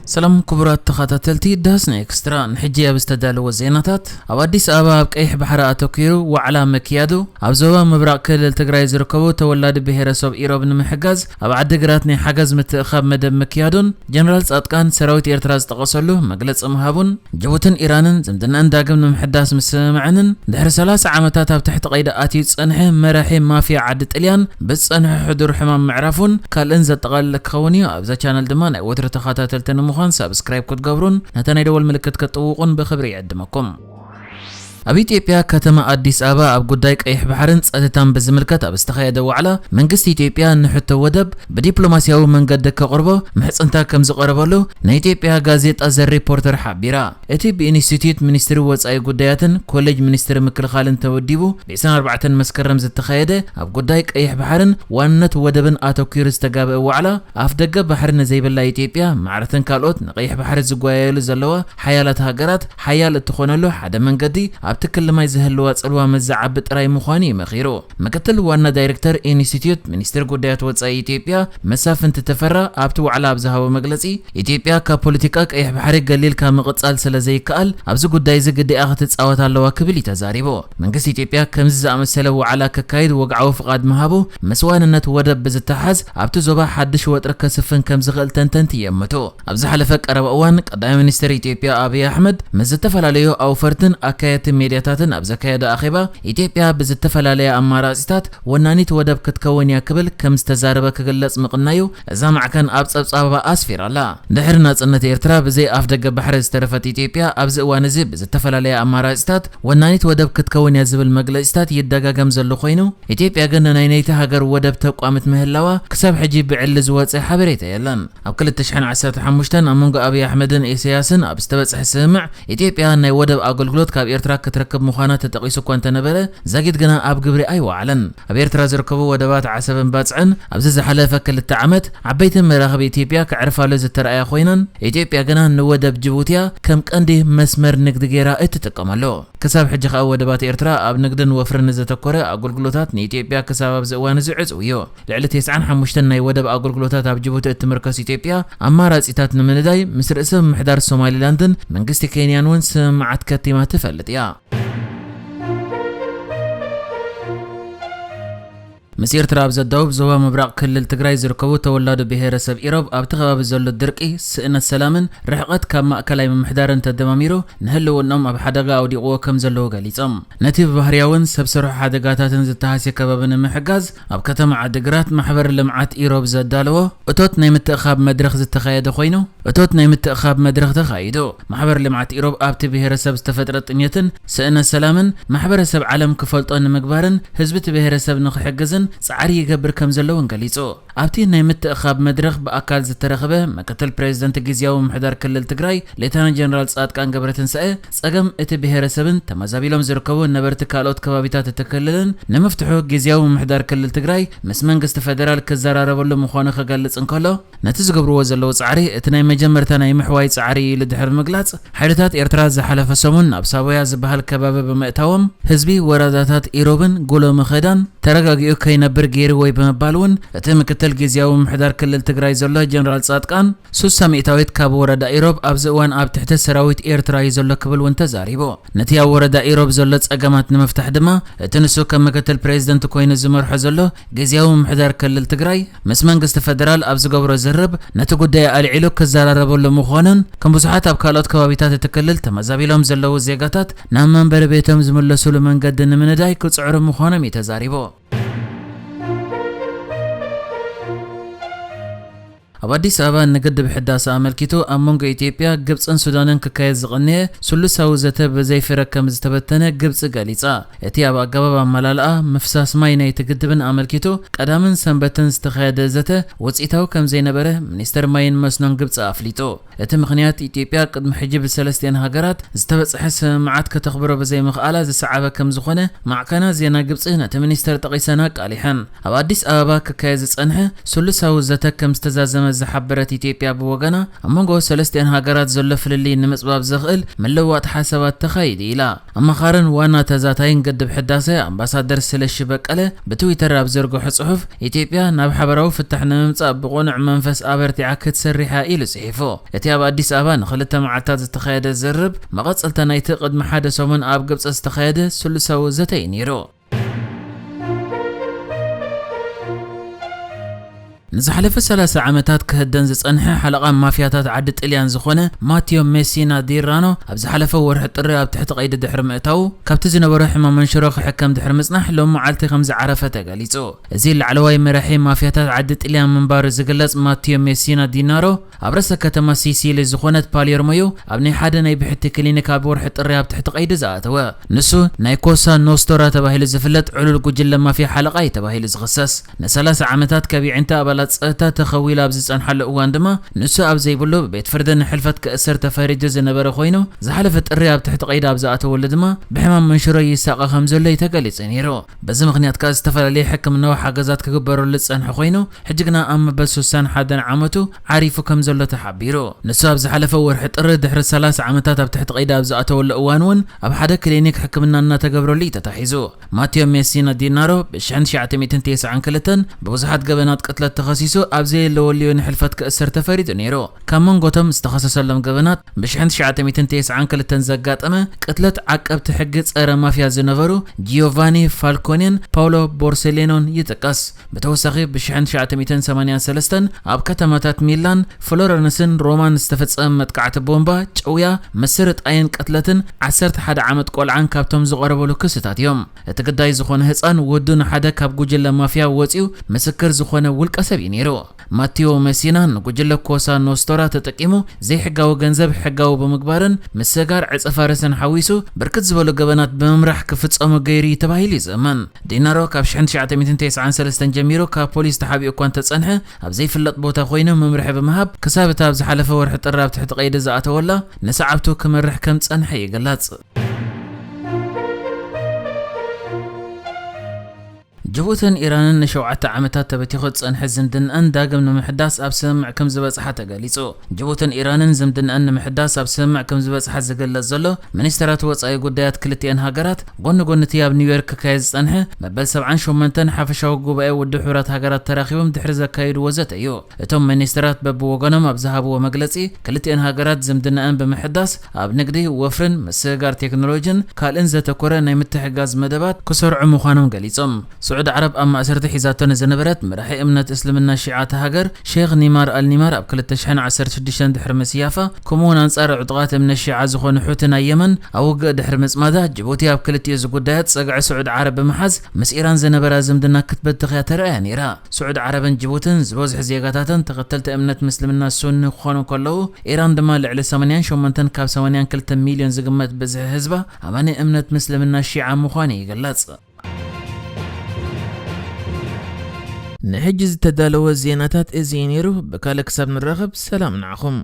سلام كبرات تخاتلتي داسنا اكسترا نحجي بستدالو الزيناتات او اديس ابا بقيح بحر اتوكيرو وعلى مكيادو ابزوبا مبراق كلل تግራይ ዝርከቡ ተወላዲ ብሔረሰብ ኢሮብ ንምሕጋዝ ኣብ ዓዲግራትኒ ሓገዝ ምትእኻብ መደብ መክያዶን ጀነራል ጻድቃን ሰራዊት ኤርትራ ዝጠቀሰሉ መግለጽ ምሃቡን ጅቡትን ኢራንን ዝምድናን ዳግም ንምሕዳስ ምስምዕንን ድሕሪ 30 ዓመታት ኣብ ትሕቲ ቀይዲ ኣትዩ ጸንሐ መራሒ ማፊያ ዓዲ ጣልያን ብጸንሐ ሕዱር ሕማም ምዕራፉን ካልእን ዘጠቃለለ ክኸውን እዩ። ኣብዛ ቻናል ድማ ናይ ወትሪ ተኸታተልቲ ንምዃን ሰብስክራይብ ክትገብሩን ነታ ናይ ደወል ምልክት ክትጥውቁን ብኽብሪ ይዕድመኩም። ኣብ ኢትዮጵያ ከተማ አዲስ አበባ ኣብ ጉዳይ ቀይሕ ባሕርን ጸጥታን በዝምልከት ኣብ ዝተኻየደ ዋዕላ መንግስቲ ኢትዮጵያ ንሕቶ ወደብ በዲፕሎማሲያዊ መንገዲ ከቅርቦ ምሕጽንታ ከም ዝቀረበሉ ናይ ኢትዮጵያ ጋዜጣ ዘ ሪፖርተር ሓቢራ። እቲ ብኢንስቲትዩት ሚኒስትሪ ወጻኢ ጉዳያትን ኮሌጅ ሚኒስትሪ ምክልኻልን ተወዲቡ ብ24 መስከረም ዝተኻየደ ኣብ ጉዳይ ቀይሕ ባሕርን ዋንነት ወደብን ኣተኪሩ ዝተጋበአ ዋዕላ ኣፍ ደገ ባሕሪ ንዘይብላ ኢትዮጵያ ማዕረትን ካልኦት ንቀይሕ ባሕሪ ዝጓየሉ ዘለዋ ሓያላት ሃገራት ሓያል እትኾነሉ ሓደ መንገዲ ኣብቲ ክልማይ ዝህልዋ ጽልዋ መዛዓብ ጥራይ ምዃኑ ይመኺሩ። ምክትል ዋና ዳይሬክተር ኢንስቲትዩት ሚኒስትሪ ጉዳያት ወጻኢ ኢትዮጵያ መሳፍንት ተፈራ ኣብቲ ዋዕላ ኣብ ዝሃቦ መግለጺ ኢትዮጵያ ካብ ፖለቲካ ቀይሕ ባሕሪ ገሊልካ ምቕጻል ስለዘይከኣል ኣብዚ ጉዳይ ዝግድኣ ክትጻወት ኣለዋ ክብል ተዛሪቦ። መንግስቲ ኢትዮጵያ ከምዚ ዝኣመሰለ ዋዕላ ከካይድ ወግዓዊ ፍቃድ ምሃቡ መስዋንነት ወደብ ብዝተሓዝ ኣብቲ ዞባ ሓድሽ ወጥሪ ከስፍን ከም ዝኽእል ተንተንቲ የመቱ። ኣብ ዝሓለፈ ቀረባ እዋን ቀዳማይ ሚኒስትር ኢትዮጵያ አብይ አሕመድ መዝተፈላለዩ ኣውፈርትን ኣካየት ሚዲያታትን ኣብ ዘካየደ ኣኼባ ኢትዮጵያ ብዝተፈላለየ ኣማራጺታት ወናኒት ወደብ ክትከውን ያክብል ከም ዝተዛረበ ክግለጽ ምቕናዩ እዛ ማዕከን ኣብ ጸብጻባ ኣስፊራላ። ድሕሪ ናጽነት ኤርትራ ብዘይ ኣፍ ደገ ባሕሪ ዝተረፈት ኢትዮጵያ ኣብዚ እዋን እዚ ብዝተፈላለየ ኣማራጺታት ወናኒት ወደብ ክትከውን ያ ዝብል መግለጺታት ይደጋገም ዘሎ ኮይኑ ኢትዮጵያ ግን ናይ ነይቲ ሃገር ወደብ ተቋምት ምህላዋ ክሳብ ሕጂ ብዕሊ ዝወጽእ ሓበሬታ የለን። ኣብ 2015 ኣብ መንጎ አብይ አሕመድን ኢሳያስን ኣብ ዝተበጽሐ ስምዕ ኢትዮጵያ ናይ ወደብ ኣገልግሎት ካብ ኤርትራ ክትረክብ ምዃና ተጠቂሱ እኳ እንተነበረ ዛጊድ ግና ኣብ ግብሪ ኣይወዓለን። ኣብ ኤርትራ ዝርከቡ ወደባት ዓሰብን ባጽዕን ኣብዚ ዝሓለፈ 2 ዓመት ዓበይቲ መራኸቢ ኢትዮጵያ ክዕርፋሉ ዝተረኣያ ኮይነን ኢትዮጵያ ግና ንወደብ ጅቡቲያ ከም ቀንዲ መስመር ንግዲ ጌራ እትጥቀመሉ። ክሳብ ሕጂ ከዓ ወደባት ኤርትራ ኣብ ንግድን ወፍርን ዘተኮረ ኣገልግሎታት ንኢትዮጵያ ክሳብ ኣብዚ እዋን እዚ ዕጽው እዩ። ልዕሊ 95 ናይ ወደብ ኣገልግሎታት ኣብ ጅቡቲ እትምርከስ ኢትዮጵያ ኣማራጺታት ንምንዳይ ምስ ርእሰ ምምሕዳር ሶማሊላንድን መንግስቲ ኬንያን እውን ስምዓት ከቲማ ትፈልጥ እያ። ምስ ኤርትራ ኣብ ዘዳውብ ዞባ ምብራቕ ክልል ትግራይ ዝርከቡ ተወላዲ ብሔረሰብ ኢሮብ ኣብቲ ከባቢ ዘሎ ድርቂ ስእነት ሰላምን ርሕቐት ካብ ማእከላይ ምምሕዳርን ተደማሚሩ ንህልውናኦም ኣብ ሓደጋ ኣውዲቕዎ ከም ዘለዎ ገሊፆም ነቲ ብባህርያውን ሰብ ስራሕ ሓደጋታትን ዝተሃስየ ከባቢ ንምሕጋዝ ኣብ ከተማ ዓዲግራት ማሕበር ልምዓት ኢሮብ ዘዳለዎ እቶት ናይ ምትእኻብ መድረኽ ዝተኻየደ ኮይኑ ተኻይዱ ማሕበር ልምዓት ኢሮብ ኣብቲ ብሔረሰብ ዝተፈጥረ ጥምየትን ስእነት ሰላምን ማሕበረሰብ ዓለም ክፈልጦ ንምግባርን ህዝቢ እቲ ብሔረሰብ ንኽሕግዝን ጻዕሪ ይገብር ከም ዘለውን ገሊጹ። ኣብቲ ናይ ምትእኻብ መድረኽ ብኣካል ዝተረኸበ ምክትል ፕሬዝደንት ግዚያዊ ምምሕዳር ክልል ትግራይ ሌተናንት ጀነራል ጻድቃን ገብረትንሳኤ ጸገም እቲ ብሔረሰብን ተመዛቢሎም ዝርከቡ ነበርቲ ካልኦት ከባቢታት እትክልልን ንምፍትሑ ግዚያዊ ምምሕዳር ክልል ትግራይ ምስ መንግስቲ ፌደራል ክዘራረበሉ ምዃኑ ክገልጽ እንከሎ ነቲ ዝገብርዎ ዘለዉ ጻዕሪ እቲ ናይ መጀመርታ ናይ ምሕዋይ ጻዕሪ ኢሉ ድሕሪ ምግላጽ ሓይልታት ኤርትራ ዝሓለፈ ሰሙን ኣብ ሳቦያ ዝበሃል ከባቢ ብምእታዎም ህዝቢ ወረዳታት ኢሮብን ጉሎ ምኽዳን ተረጋጊኡ ከይነብር ገይሩ ወይ ብምባል እውን እቲ ምክትል ግዚያዊ ምምሕዳር ክልል ትግራይ ዘሎ ጀነራል ጻድቃን ሱሳ ሚእታዊት ካብ ወረዳ ኢሮብ ኣብዚ እዋን ኣብ ትሕቲ ሰራዊት ኤርትራ እዩ ዘሎ ክብል እውን ተዛሪቦ። ነቲ ኣብ ወረዳ ኢሮብ ዘሎ ጸገማት ንምፍታሕ ድማ እቲ ንሱ ከም ምክትል ፕሬዝደንት ኮይኑ ዝመርሖ ዘሎ ግዚያዊ ምምሕዳር ክልል ትግራይ ምስ መንግስቲ ፌደራል ኣብ ዝገብሮ ዝርብ ነቲ ጉዳይ ኣልዒሉ ክዘራረበሉ ምዃኑን ከም ብዙሓት ኣብ ካልኦት ከባቢታት እቲ ክልል ተመዛቢሎም ዘለዉ ዜጋታት ናብ መንበሪ ቤቶም ዝመለሱሉ መንገዲ ንምንዳይ ክጽዕሩ ምዃኖም እዩ ተዛሪቦ። ኣብ አዲስ አበባ ንግድ ብሕዳስ ኣመልኪቱ ኣብ መንጎ ኢትዮጵያ ግብፅን ሱዳንን ክካየድ ዝቕንየ ስሉሳዊ ዘተ ብዘይፍረ ከም ዝተበተነ ግብፂ ገሊጻ። እቲ ኣብ ኣገባብ ኣመላልኣ ምፍሳስ ማይ ናይቲ ግድብን ኣመልኪቱ ቀዳምን ሰንበትን ዝተኻየደ ዘተ ውፅኢታዊ ከም ዘይነበረ ሚኒስተር ማይን መስኖን ግብፂ ኣፍሊጡ። እቲ ምኽንያት ኢትዮጵያ ቅድሚ ሕጂ ብሰለስቲአን ሃገራት ዝተበጽሐ ስምዓት ከተኽብሮ ብዘይምኽኣላ ዝሰዓበ ከም ዝኾነ ማዕከና ዜና ግብፂ ነቲ ሚኒስተር ጠቒሰና ቃሊሐን። ኣብ አዲስ አበባ ክካየድ ዝጸንሐ ስሉሳዊ ዘተ ከም ዝተዛዘመ زحبرت إثيوبيا بوجنا أما جو سلستين هاجرات زلف للي نمسباب زغل من لوات حسابات تخيد إلى أما خارن وانا تزاتين قد بحداسة أمباسادر سلش بقلة بتويتر أبزرقو حصحف إثيوبيا ناب حبراو فتحنا ممصاب بقونع منفس آبرتي عكت سريحة إلى صحيفو اتياب أديس أبان خلتها معتاد استخيادة الزرب مغصلتا نايتقد محادث ومن آب قبص استخيادة سلساو زتين يرو نزحلف 3 عامتات كهدن زصنح حلقه مافياتات عد طليان زخونه ماتيو ميسينا ديرانو ابز حلفه ورح طري اب تحت قيد دحر مئتاو كابت زنبرو حمام منشروخ حكم دحر مصنح لهم معلتي خمس عرفه تغليصو ازي العلواي مرحي مافياتات عد طليان منبار زغلص ماتيو ميسينا دينارو ابرسه كتما سيسيلي زخونه باليرميو ابني حدا ناي بحت كلينيك اب ورح طري اب تحت قيد زاتوا نسو نايكوسا نوستورا تباهيل زفلت علول قجل ما في حلقه تباهيل زغسس ن3 عامتات كبيعنتا صتا تخويل ابز صنحل اوان دما نسو اب زيبلو بيت فردن حلفت كاسر تفاريج زنبر خوينو زحلفت الرياب تحت قيد ابز اتول دما بحمام منشرو يساق خمزله يتغلص نيرو بز مخنيات كاز تفلالي حكمنا حاجزات كغبرو لصنح خوينو حجنا ام بسوسان حدن عامتو عارفو كمزله تحبيرو نسو اب زحلف ورح طر دحر 3 عامتات اب تحت قيد ابز اتول اوانون اب حدا كلينيك حكمنا تغبرو لي تتحيزو ماتيو ميسينا دينارو بشحن 992 بوزحات جبنات قتلت تخصيصو ابزي لوليون حلفت كأسر تفريد نيرو كمان قوتم استخصص لهم جبنات بشحن 992 زقاطمه قتلت عقب تحقق صره مافيا زنبرو جيوفاني فالكونين باولو بورسيلينون يتقاس بتوسخي بشحن 983 اب كتماتات ميلان فلورنسن رومان استفصم متقعت بومبا چويا مسرت اين قتلتن 11 عامت قلعان كابتم زقربلو كستات يوم اتقداي زخونه هصان ودون حدا كاب جوجل مافيا وصيو مسكر زخونه ولقسب نيرو ماتيو ميسينا نقجل كوسا نوستورا تتقيمو زي حقاو ገንዘብ حقاو بمقبارن مسغار عصفارسن حويسو بركت زبلو جبنات بممرح كفصمو غيري تباهيلي زمان دينارو كاب 993 جميرو كاب بوليس تحابي اكوان تصنح اب زي فلط بوتا خوينو ممرح بمهاب كسابتا اب زحلفه ورح طراب تحت قيد زاتولا نسعبتو كمرح كم تصنح يغلاص جبوتن إيران نشوعت عامتات تبتيخد صنح زمدن أن داقم نمحداس أب سمع كم زبصحة تقاليصو جبوتن إيران زمدن أن نمحداس أب سمع كم زبصحة زقل الزلو منسترات وصاي قديات كلتين هاجرات قن تياب نيويورك كايز صنح مبل 7 شومنتن حفشاو قباء ودحورات هاجرات تراخيبهم دحرزا كايد وزت ايو اتم منسترات بب وغنم اب ذهبوا ومغلصي كلتين هاجرات زمدن أن بمحداس اب نقدي وفرن مسغار تكنولوجين كالن زتكوره ناي متحجاز مدبات كسرع مخانم غليصم سعود عرب أما أسرت حيزاتون زنبرت مرحي أمنة إسلامنا شيعة هاجر شيخ نيمار النيمار أبكل التشحن عسر شديشان دحر مسيافة كمون أنصار عطغات من الشيعة زخون حوتنا يمن أو دحر مزماده جبوتي أبكل تيز قدات سقع سعود عرب محز مس إيران زنبرة زمدنا كتبت تخيات رأيان إيران سعود عرب جبوتن زبوز حزيقاتاتن تقتلت أمنة مسلمنا السنة خونو كله إيران دمال على 8 شومنتن كاب 8 كلت مليون زقمت بزه حزبه أماني أمنة مسلمنا الشيعة مخاني قلاتس نحجز تدالو الزيناتات ازينيرو بكالك سب نرغب سلام نعخم